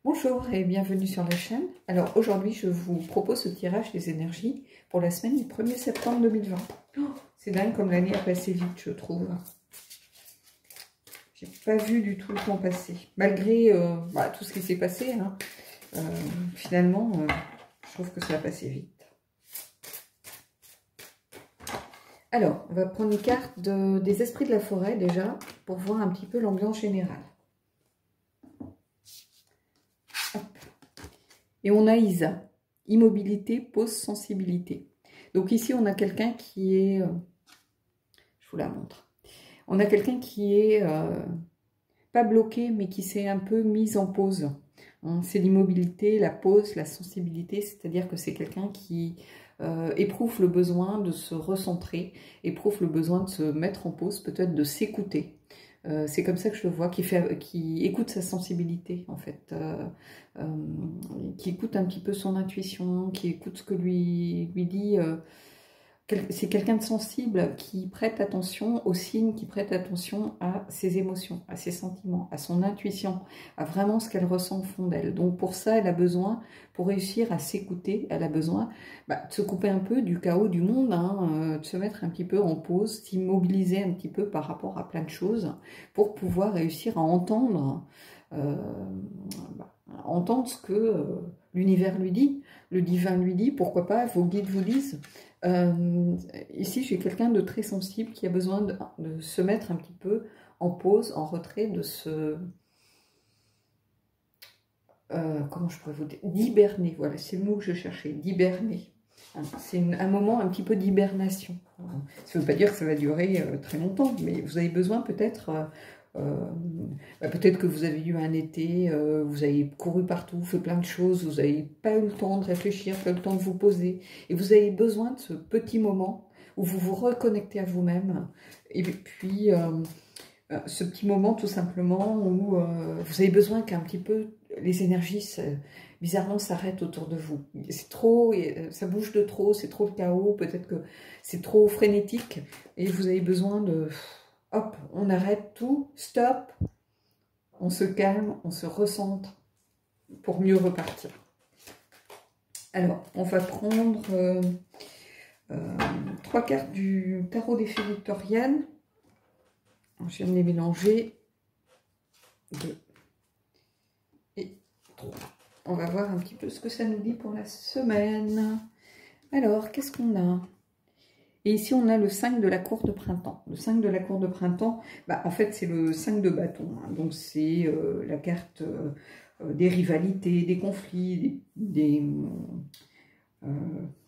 Bonjour et bienvenue sur la chaîne. Alors aujourd'hui je vous propose ce tirage des énergies pour la semaine du 1er septembre 2020. Oh, c'est dingue comme l'année a passé vite, je trouve. J'ai pas vu du tout le temps passer. Malgré tout ce qui s'est passé, hein, finalement je trouve que ça a passé vite. Alors on va prendre une carte des esprits de la forêt déjà pour voir un petit peu l'ambiance générale. Et on a Isa, immobilité, pause, sensibilité. Donc ici, on a quelqu'un qui est... je vous la montre. On a quelqu'un qui est pas bloqué, mais qui s'est un peu mis en pause. Hein, c'est l'immobilité, la pause, la sensibilité, c'est-à-dire que c'est quelqu'un qui éprouve le besoin de se recentrer, éprouve le besoin de se mettre en pause, peut-être de s'écouter. C'est comme ça que je le vois, qui écoute sa sensibilité en fait, qui écoute un petit peu son intuition, qui écoute ce que lui dit. C'est quelqu'un de sensible qui prête attention aux signes, qui prête attention à ses émotions, à ses sentiments, à son intuition, à vraiment ce qu'elle ressent au fond d'elle. Donc pour ça, elle a besoin, pour réussir à s'écouter, elle a besoin de se couper un peu du chaos du monde, hein, de se mettre un petit peu en pause, s'immobiliser un petit peu par rapport à plein de choses, pour pouvoir réussir à entendre, entendre ce que l'univers lui dit, le divin lui dit, pourquoi pas, vos guides vous disent. Ici, j'ai quelqu'un de très sensible qui a besoin de se mettre un petit peu en pause, en retrait, de se... comment je pourrais vous dire, d'hiberner, voilà, c'est le mot que je cherchais, d'hiberner. C'est un moment un petit peu d'hibernation. Ça ne veut pas dire que ça va durer très longtemps, mais vous avez besoin peut-être... peut-être que vous avez eu un été, vous avez couru partout, fait plein de choses, vous n'avez pas eu le temps de réfléchir, pas eu le temps de vous poser. Et vous avez besoin de ce petit moment où vous vous reconnectez à vous-même. Et puis, ce petit moment tout simplement où vous avez besoin qu'un petit peu les énergies, bizarrement, s'arrêtent autour de vous. C'est trop, ça bouge de trop, c'est trop le chaos, peut-être que c'est trop frénétique. Et vous avez besoin de... Hop, on arrête tout, stop, on se calme, on se recentre pour mieux repartir. Alors, on va prendre 3 cartes du tarot des fées victoriennes. Je viens de les mélanger. 2 et 3. On va voir un petit peu ce que ça nous dit pour la semaine. Alors, qu'est-ce qu'on a ? Et ici, on a le 5 de la cour de printemps. Le 5 de la cour de printemps, en fait, c'est le 5 de bâton. Hein. Donc, c'est la carte des rivalités, des conflits,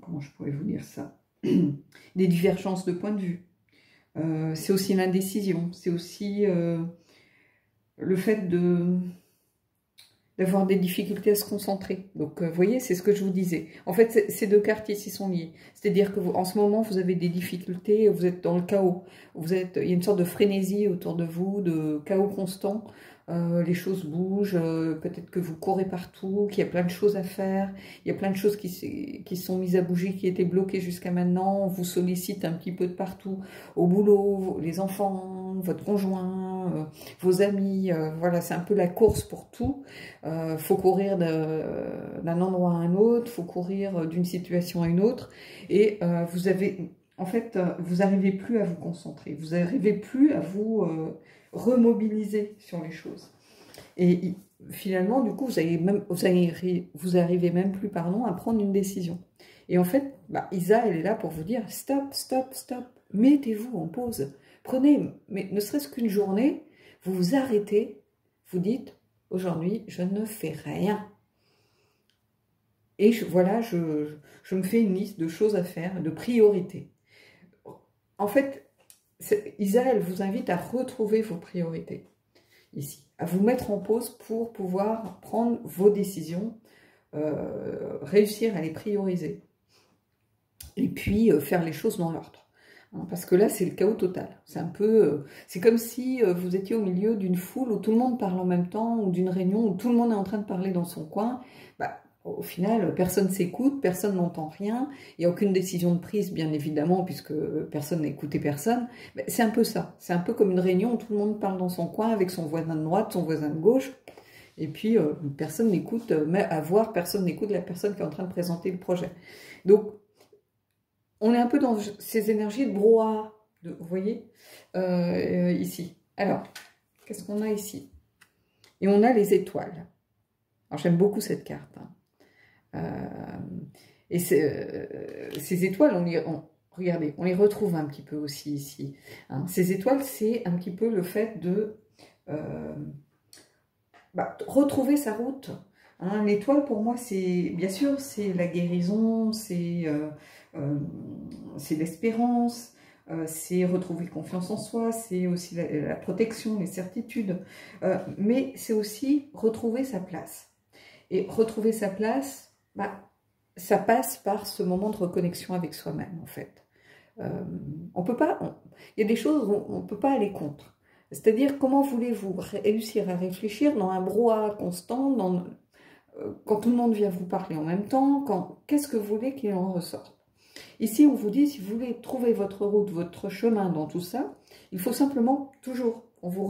comment je pourrais vous dire ça, des divergences de point de vue. C'est aussi l'indécision. C'est aussi le fait d'avoir des difficultés à se concentrer. Donc, vous voyez, c'est ce que je vous disais. En fait, ces 2 cartes ici sont liées. C'est-à-dire que en ce moment, vous avez des difficultés, vous êtes dans le chaos. Il y a une sorte de frénésie autour de vous, de chaos constant. Les choses bougent, peut-être que vous courez partout, qu'il y a plein de choses à faire. Il y a plein de choses qui sont mises à bouger, qui étaient bloquées jusqu'à maintenant. On vous sollicite un petit peu de partout. Au boulot, les enfants, votre conjoint, vos amis. Voilà, c'est un peu la course pour tout. Faut courir d'un endroit à un autre, faut courir d'une situation à une autre, et vous avez, en fait, vous n'arrivez plus à vous concentrer, vous n'arrivez plus à vous remobiliser sur les choses. Et finalement, du coup, vous arrivez même plus, pardon, à prendre une décision. Et en fait, Isa, elle est là pour vous dire stop, stop, stop, mettez-vous en pause. Prenez, mais ne serait-ce qu'une journée, vous vous arrêtez, vous dites aujourd'hui, je ne fais rien. Et voilà, je me fais une liste de choses à faire, de priorités. En fait, Isa, elle vous invite à retrouver vos priorités ici, à vous mettre en pause pour pouvoir prendre vos décisions, réussir à les prioriser. Et puis, faire les choses dans l'ordre. Parce que là, c'est le chaos total. C'est un peu, c'est comme si vous étiez au milieu d'une foule où tout le monde parle en même temps, ou d'une réunion où tout le monde est en train de parler dans son coin. Au final, personne ne s'écoute, personne n'entend rien. Il n'y a aucune décision de prise, bien évidemment, puisque personne n'a écouté personne. C'est un peu ça. C'est un peu comme une réunion où tout le monde parle dans son coin avec son voisin de droite, son voisin de gauche. Et puis, personne n'écoute, mais à voir, personne n'écoute la personne qui est en train de présenter le projet. Donc, on est un peu dans ces énergies de brouhaha, vous voyez, ici. Alors, qu'est-ce qu'on a ici? Et on a les étoiles. Alors, j'aime beaucoup cette carte. Et ces étoiles, regardez, on les retrouve un petit peu aussi ici. Hein. Ces étoiles, c'est un petit peu le fait de retrouver sa route. Hein. L'étoile, pour moi, c'est, bien sûr, c'est la guérison, c'est l'espérance, c'est retrouver confiance en soi, c'est aussi la protection, les certitudes, mais c'est aussi retrouver sa place. Et retrouver sa place, ça passe par ce moment de reconnexion avec soi-même, en fait. On peut pas, il y a des choses où on ne peut pas aller contre. C'est-à-dire, comment voulez-vous réussir à réfléchir dans un brouhaha constant, quand tout le monde vient vous parler en même temps, qu'est-ce que vous voulez qu'il en ressorte? Ici, on vous dit, si vous voulez trouver votre route, votre chemin dans tout ça, il faut simplement toujours, on vous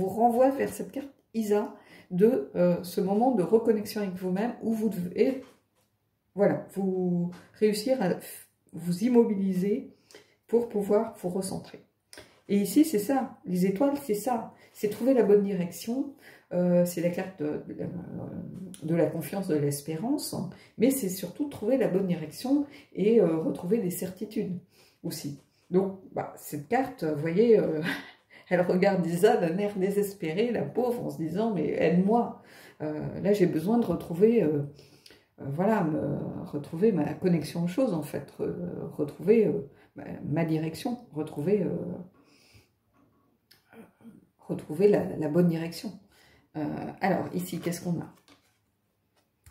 renvoie vers cette carte Isa de ce moment de reconnexion avec vous-même où vous devez, vous réussir à vous immobiliser pour pouvoir vous recentrer. Et ici, c'est ça, les étoiles, c'est ça, c'est trouver la bonne direction, c'est la carte de la confiance, de l'espérance, mais c'est surtout trouver la bonne direction et retrouver des certitudes aussi. Donc, cette carte, vous voyez, elle regarde Isa d'un air désespéré, la pauvre, en se disant, mais aide-moi, là j'ai besoin de retrouver, retrouver ma connexion aux choses, en fait, retrouver ma direction, retrouver la bonne direction. Alors, ici, qu'est-ce qu'on a?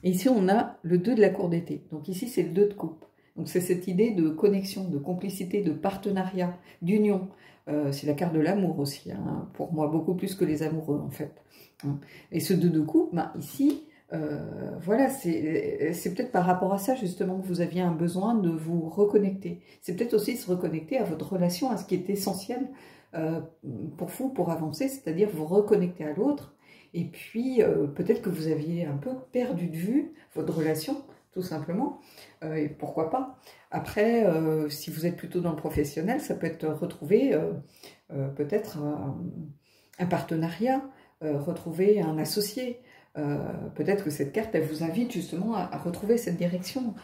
Ici, on a le 2 de la cour d'été. Donc ici, c'est le 2 de coupe. Donc c'est cette idée de connexion, de complicité, de partenariat, d'union. C'est la carte de l'amour aussi, hein, pour moi, beaucoup plus que les amoureux, en fait. Et ce 2 de coupe, ici, voilà, c'est peut-être par rapport à ça, justement, que vous aviez un besoin de vous reconnecter. C'est peut-être aussi se reconnecter à votre relation, à ce qui est essentiel pour vous, pour avancer, c'est-à-dire vous reconnecter à l'autre. Et puis, peut-être que vous aviez un peu perdu de vue votre relation, tout simplement. Et pourquoi pas? Après, si vous êtes plutôt dans le professionnel, ça peut être retrouver peut-être un partenariat, retrouver un associé. Peut-être que cette carte, elle vous invite justement à retrouver cette direction.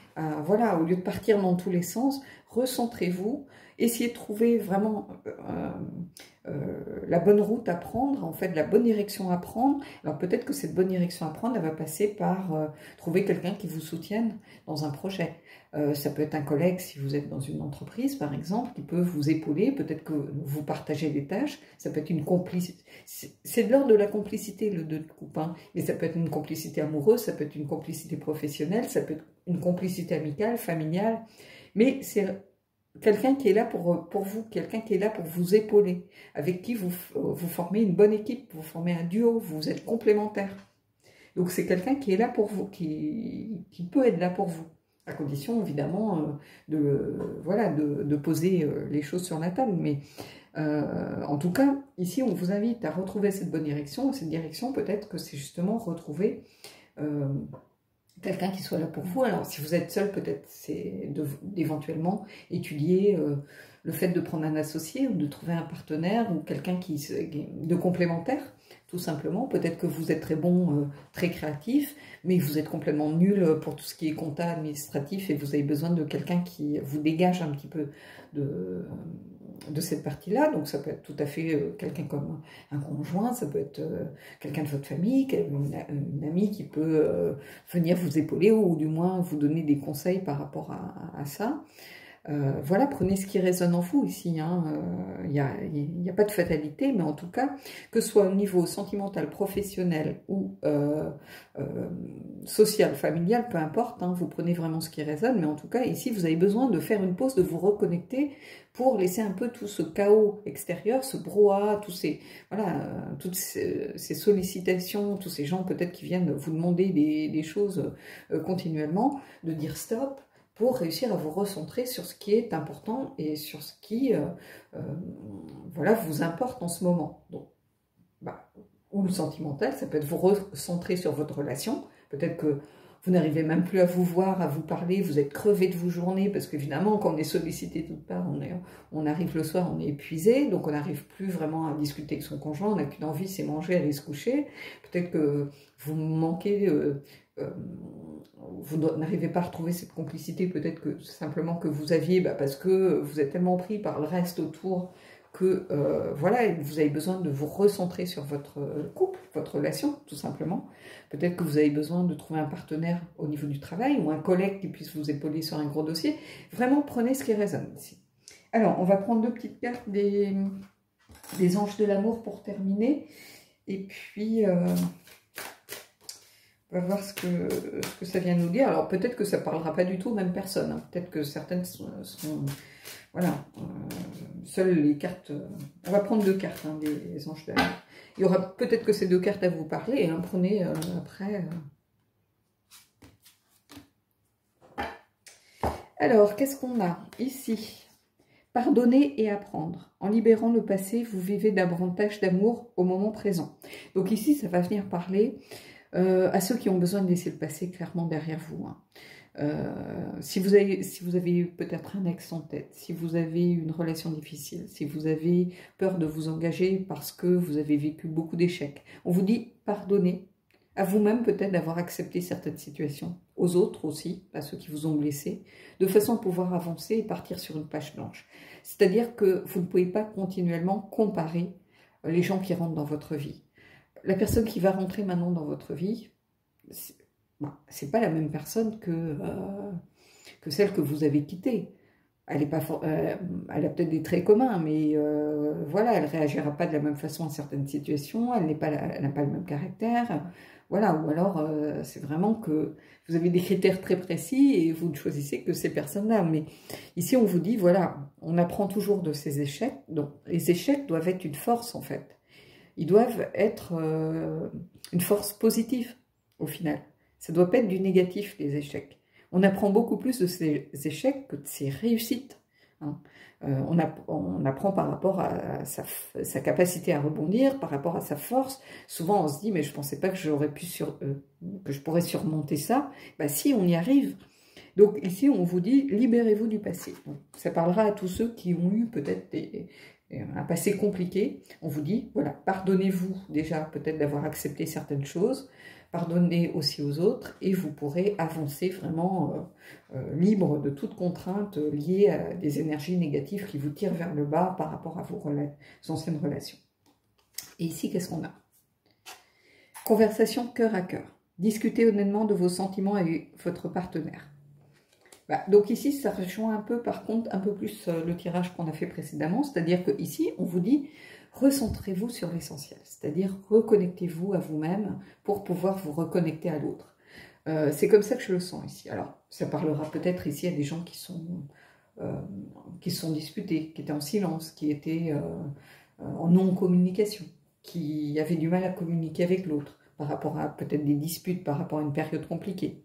Voilà, au lieu de partir dans tous les sens, recentrez-vous, essayez de trouver vraiment la bonne route à prendre, en fait, la bonne direction à prendre. Alors peut-être que cette bonne direction à prendre, elle va passer par trouver quelqu'un qui vous soutienne dans un projet. Ça peut être un collègue si vous êtes dans une entreprise, par exemple, qui peut vous épauler. Peut-être que vous partagez des tâches. Ça peut être une complicité. C'est de l'ordre de la complicité, le 2 de coupe. Hein. Mais ça peut être une complicité amoureuse, ça peut être une complicité professionnelle, ça peut être une complicité amicale, familiale. Mais c'est quelqu'un qui est là pour vous, quelqu'un qui est là pour vous épauler, avec qui vous formez une bonne équipe, vous formez un duo, vous êtes complémentaires. Donc c'est quelqu'un qui est là pour vous, qui peut être là pour vous, à condition évidemment de poser les choses sur la table. Mais en tout cas, ici on vous invite à retrouver cette bonne direction. Cette direction, peut-être que c'est justement retrouver quelqu'un qui soit là pour vous. Alors, si vous êtes seul, peut-être c'est d'éventuellement étudier le fait de prendre un associé ou de trouver un partenaire ou quelqu'un de complémentaire, tout simplement. Peut-être que vous êtes très bon, très créatif, mais vous êtes complètement nul pour tout ce qui est compta administratif et vous avez besoin de quelqu'un qui vous dégage un petit peu de cette partie-là. Donc ça peut être tout à fait quelqu'un comme un conjoint, ça peut être quelqu'un de votre famille, une amie qui peut venir vous épauler ou du moins vous donner des conseils par rapport à ça. Voilà, prenez ce qui résonne en vous ici. Hein. Il n'y a pas de fatalité, mais en tout cas, que ce soit au niveau sentimental, professionnel ou social, familial, peu importe, hein, vous prenez vraiment ce qui résonne. Mais en tout cas, ici, vous avez besoin de faire une pause, de vous reconnecter pour laisser un peu tout ce chaos extérieur, ce brouhaha, toutes ces sollicitations, tous ces gens peut-être qui viennent vous demander des choses continuellement, de dire stop, pour réussir à vous recentrer sur ce qui est important et sur ce qui vous importe en ce moment. Donc, ou le sentimental, ça peut être vous recentrer sur votre relation. Peut-être que vous n'arrivez même plus à vous voir, à vous parler, vous êtes crevé de vos journées, parce qu'évidemment, quand on est sollicité de toutes parts, on arrive le soir, on est épuisé, donc on n'arrive plus vraiment à discuter avec son conjoint, on n'a plus d'envie, c'est manger, aller se coucher. Peut-être que vous manquez, vous n'arrivez pas à retrouver cette complicité, peut-être que simplement que vous aviez, parce que vous êtes tellement pris par le reste autour, que voilà, vous avez besoin de vous recentrer sur votre couple, votre relation, tout simplement. Peut-être que vous avez besoin de trouver un partenaire au niveau du travail ou un collègue qui puisse vous épauler sur un gros dossier. Vraiment, prenez ce qui résonne ici. Alors, on va prendre 2 petites cartes des anges de l'amour pour terminer. Et puis, on va voir ce que ça vient nous dire. Alors, peut-être que ça ne parlera pas du tout aux mêmes personnes. Hein. Peut-être que certaines seront... Voilà, seules les cartes... on va prendre 2 cartes hein, des anges de l'amour. Il y aura peut-être que ces 2 cartes à vous parler, et hein, prenez après... Alors, qu'est-ce qu'on a ici? Pardonner et apprendre. En libérant le passé, vous vivez davantage d'amour au moment présent. Donc ici, ça va venir parler à ceux qui ont besoin de laisser le passé clairement derrière vous. Hein. Si vous avez peut-être un ex en tête, si vous avez une relation difficile, si vous avez peur de vous engager parce que vous avez vécu beaucoup d'échecs, on vous dit pardonnez à vous-même peut-être d'avoir accepté certaines situations, aux autres aussi, à ceux qui vous ont blessé, de façon à pouvoir avancer et partir sur une page blanche. C'est-à-dire que vous ne pouvez pas continuellement comparer les gens qui rentrent dans votre vie. La personne qui va rentrer maintenant dans votre vie, c'est pas la même personne que celle que vous avez quittée. Elle a peut-être des traits communs, mais voilà, elle réagira pas de la même façon à certaines situations, elle n'a pas le même caractère, voilà, ou alors c'est vraiment que vous avez des critères très précis et vous ne choisissez que ces personnes-là. Mais ici, on vous dit, voilà, on apprend toujours de ces échecs, donc les échecs doivent être une force en fait. Ils doivent être une force positive au final. Ça ne doit pas être du négatif, les échecs. On apprend beaucoup plus de ces échecs que de ces réussites. Hein. On apprend par rapport à sa capacité à rebondir, par rapport à sa force. Souvent, on se dit, mais je ne pensais pas que que je pourrais surmonter ça. Bah si, on y arrive. Donc ici, on vous dit, libérez-vous du passé. Donc, ça parlera à tous ceux qui ont eu peut-être un passé compliqué. On vous dit, voilà, pardonnez-vous déjà peut-être d'avoir accepté certaines choses. Pardonnez aussi aux autres et vous pourrez avancer vraiment libre de toute contrainte liée à des énergies négatives qui vous tirent vers le bas par rapport à vos anciennes relations. Et ici, qu'est-ce qu'on a? Conversation cœur à cœur. Discutez honnêtement de vos sentiments avec votre partenaire. Donc ici, ça rejoint un peu, par contre, un peu plus le tirage qu'on a fait précédemment. C'est-à-dire que ici, on vous dit... Recentrez-vous sur l'essentiel, c'est-à-dire reconnectez-vous à vous-même pour pouvoir vous reconnecter à l'autre. C'est comme ça que je le sens ici. Alors, ça parlera peut-être ici à des gens qui se sont disputés, qui étaient en silence, qui étaient en non-communication, qui avaient du mal à communiquer avec l'autre, par rapport à peut-être des disputes, par rapport à une période compliquée.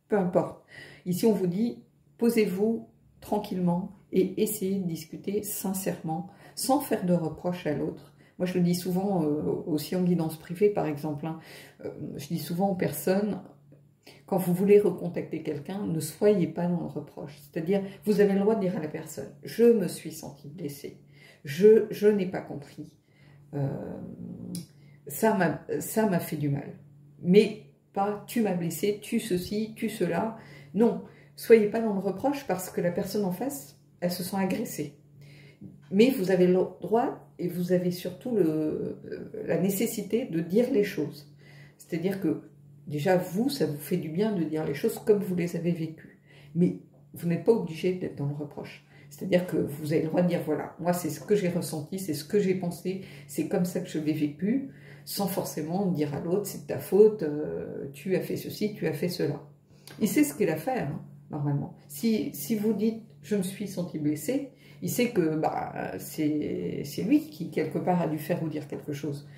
Peu importe. Ici, on vous dit, posez-vous tranquillement et essayez de discuter sincèrement, sans faire de reproches à l'autre. Moi, je le dis souvent aussi en guidance privée, par exemple. Hein, je dis souvent aux personnes, quand vous voulez recontacter quelqu'un, ne soyez pas dans le reproche. C'est-à-dire, vous avez le droit de dire à la personne, je me suis senti blessée, je n'ai pas compris, ça m'a fait du mal. Mais pas, tu m'as blessé, tu ceci, tu cela. Non, soyez pas dans le reproche parce que la personne en face, elle se sent agressée. Mais vous avez le droit et vous avez surtout la nécessité de dire les choses. C'est-à-dire que déjà, vous, ça vous fait du bien de dire les choses comme vous les avez vécues. Mais vous n'êtes pas obligé d'être dans le reproche. C'est-à-dire que vous avez le droit de dire, voilà, moi c'est ce que j'ai ressenti, c'est ce que j'ai pensé, c'est comme ça que je l'ai vécu, sans forcément dire à l'autre, c'est de ta faute, tu as fait ceci, tu as fait cela. Il sait ce qu'il a fait, hein, normalement. Si vous dites, je me suis senti blessé, il sait que c'est lui qui, quelque part, a dû faire ou dire quelque chose.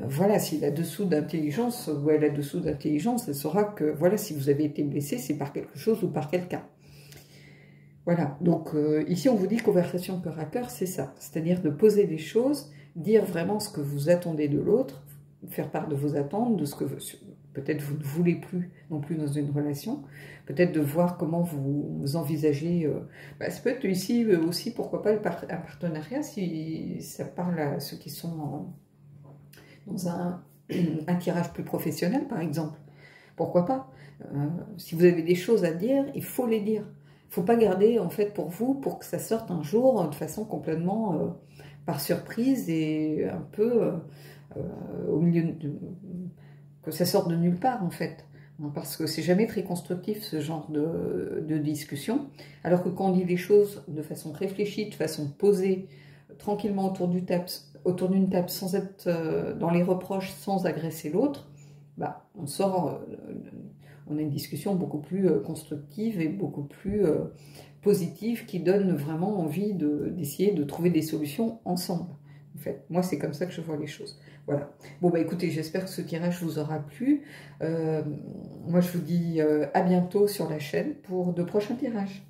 Voilà, s'il a dessous d'intelligence, ou elle a dessous d'intelligence, elle saura que, voilà, si vous avez été blessé, c'est par quelque chose ou par quelqu'un. Voilà, donc ici, on vous dit conversation cœur à cœur, c'est ça. C'est-à-dire de poser des choses, dire vraiment ce que vous attendez de l'autre, faire part de vos attentes, de ce que peut-être vous ne voulez plus non plus dans une relation, peut-être de voir comment vous envisagez. Ça peut être ici aussi, pourquoi pas, un partenariat, si ça parle à ceux qui sont dans un tirage plus professionnel, par exemple. Pourquoi pas? Si vous avez des choses à dire, il faut les dire. Il ne faut pas garder, en fait, pour vous, pour que ça sorte un jour de façon complètement par surprise et un peu au milieu que ça sorte de nulle part, en fait. Parce que c'est jamais très constructif, ce genre de discussion. Alors que quand on dit les choses de façon réfléchie, de façon posée, tranquillement autour d'une table, sans être dans les reproches, sans agresser l'autre, bah, on a une discussion beaucoup plus constructive et beaucoup plus positive qui donne vraiment envie d'essayer de trouver des solutions ensemble. En fait, moi, c'est comme ça que je vois les choses. Voilà. Bon, bah écoutez, j'espère que ce tirage vous aura plu. Moi, je vous dis à bientôt sur la chaîne pour de prochains tirages.